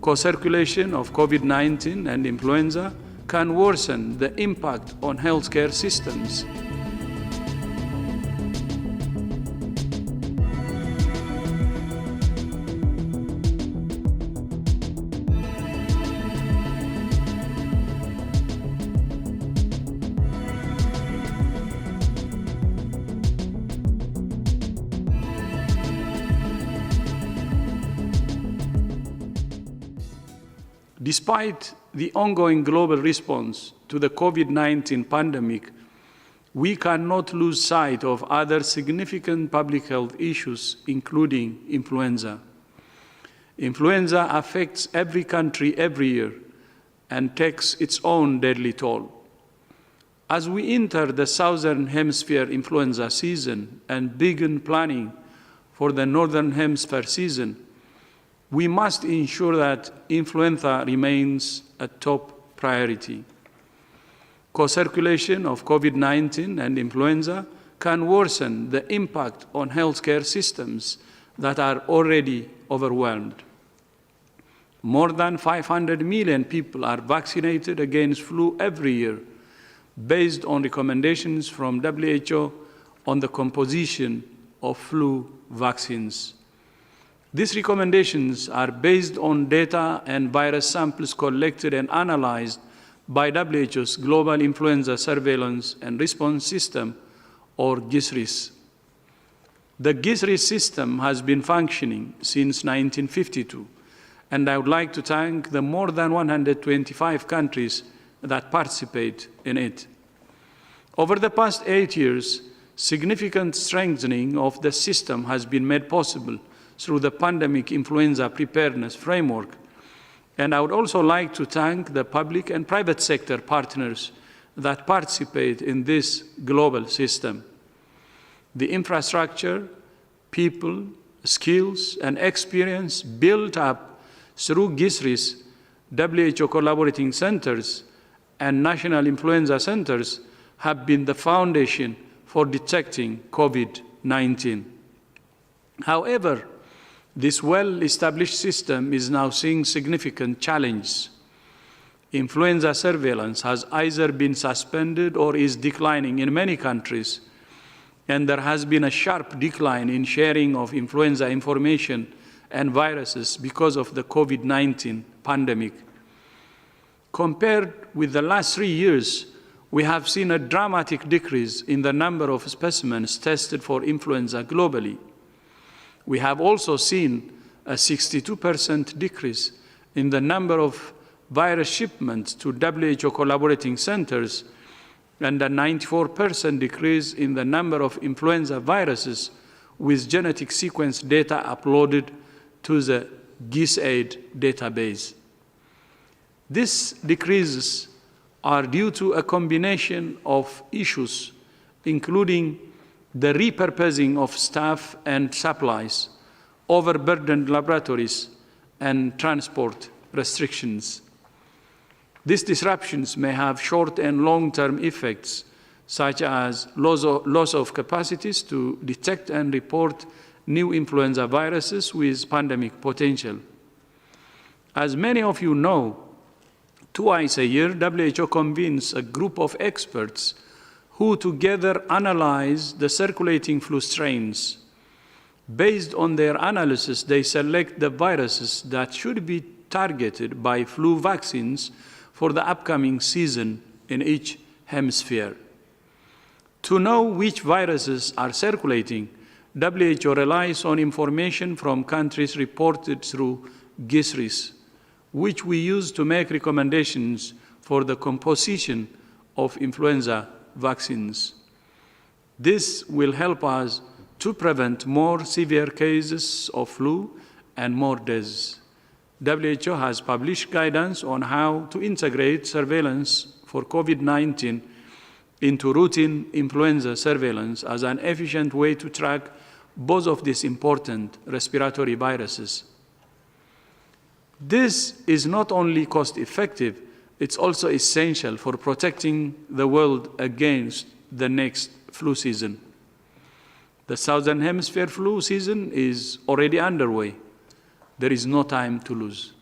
Co-circulation of COVID-19 and influenza can worsen the impact on healthcare systems. Despite the ongoing global response to the COVID-19 pandemic, we cannot lose sight of other significant public health issues, including influenza. Influenza affects every country every year and takes its own deadly toll. As we enter the Southern Hemisphere influenza season and begin planning for the Northern Hemisphere season, we must ensure that influenza remains a top priority. Co-circulation of COVID-19 and influenza can worsen the impact on healthcare systems that are already overwhelmed. More than 500 million people are vaccinated against flu every year, based on recommendations from WHO on the composition of flu vaccines. These recommendations are based on data and virus samples collected and analyzed by WHO's Global Influenza Surveillance and Response System, or GISRIS. The GISRIS system has been functioning since 1952, and I would like to thank the more than 125 countries that participate in it. Over the past 8 years, significant strengthening of the system has been made possible through the pandemic influenza preparedness framework. And I would also like to thank the public and private sector partners that participate in this global system. The infrastructure, people, skills, and experience built up through GISRIS, WHO collaborating centers, and national influenza centers have been the foundation for detecting COVID-19. However, this well-established system is now seeing significant challenges. Influenza surveillance has either been suspended or is declining in many countries, and there has been a sharp decline in sharing of influenza information and viruses because of the COVID-19 pandemic. Compared with the last 3 years, we have seen a dramatic decrease in the number of specimens tested for influenza globally. We have also seen a 62% decrease in the number of virus shipments to WHO collaborating centers and a 94% decrease in the number of influenza viruses with genetic sequence data uploaded to the GISAID database. These decreases are due to a combination of issues, including the repurposing of staff and supplies, overburdened laboratories, and transport restrictions. These disruptions may have short and long-term effects, such as loss of capacities to detect and report new influenza viruses with pandemic potential. As many of you know, twice a year, WHO convenes a group of experts who together analyze the circulating flu strains. Based on their analysis, they select the viruses that should be targeted by flu vaccines for the upcoming season in each hemisphere. To know which viruses are circulating, WHO relies on information from countries reported through GISRIS, which we use to make recommendations for the composition of influenza vaccines. This will help us to prevent more severe cases of flu and more deaths. WHO has published guidance on how to integrate surveillance for COVID-19 into routine influenza surveillance as an efficient way to track both of these important respiratory viruses. This is not only cost-effective, it's also essential for protecting the world against the next flu season. The Southern Hemisphere flu season is already underway. There is no time to lose.